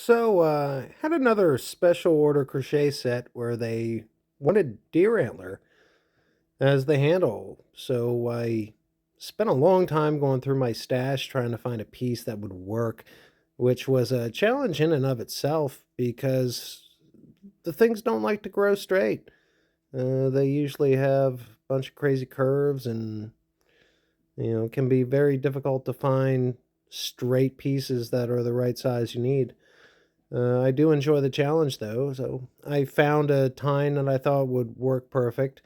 Had another special order crochet set where they wanted deer antler as the handle. So I spent a long time going through my stash trying to find a piece that would work, which was a challenge in and of itself because the things don't like to grow straight. They usually have a bunch of crazy curves and, can be very difficult to find straight pieces that are the right size you need. I do enjoy the challenge though, so I found a tine that I thought would work perfect.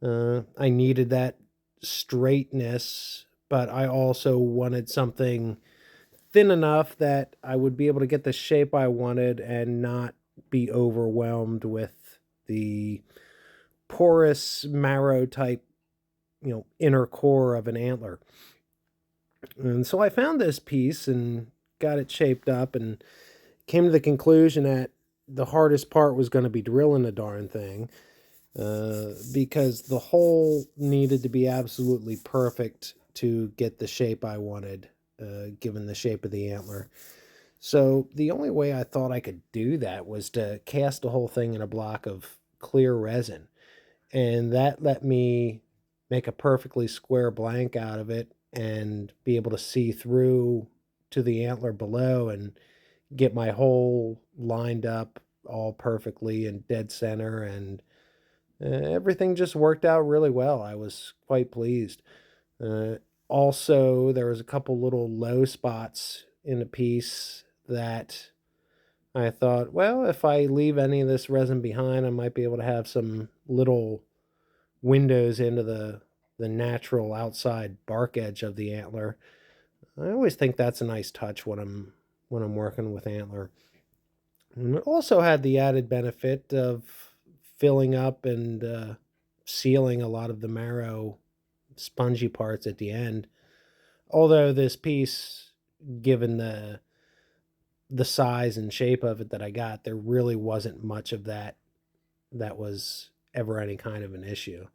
I needed that straightness, but I also wanted something thin enough that I would be able to get the shape I wanted and not be overwhelmed with the porous marrow type, inner core of an antler. And so I found this piece and got it shaped up and came to the conclusion that the hardest part was going to be drilling the darn thing, because the hole needed to be absolutely perfect to get the shape I wanted, given the shape of the antler. So the only way I thought I could do that was to cast the whole thing in a block of clear resin. And that let me make a perfectly square blank out of it and be able to see through to the antler below and get my hole lined up all perfectly in dead center, and everything just worked out really well. I was quite pleased. Uh, Also, there was a couple little low spots in the piece that I thought, well, if I leave any of this resin behind, I might be able to have some little windows into the natural outside bark edge of the antler. I always think that's a nice touch when I'm working with antler. And it also had the added benefit of filling up and sealing a lot of the marrow spongy parts at the end. Although this piece, given the size and shape of it that I got, there really wasn't much of that was ever any kind of an issue.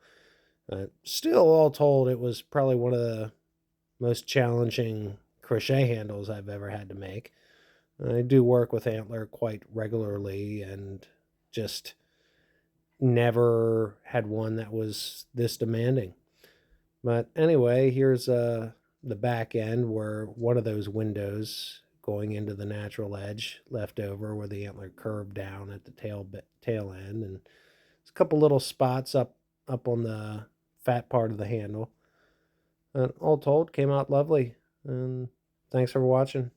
Still, all told, it was probably one of the most challenging crochet handles I've ever had to make. I do work with antler quite regularly and just never had one that was this demanding. But anyway, here's the back end where one of those windows going into the natural edge left over where the antler curved down at the tail end, and there's a couple little spots up on the fat part of the handle. And all told, came out lovely. And thanks for watching.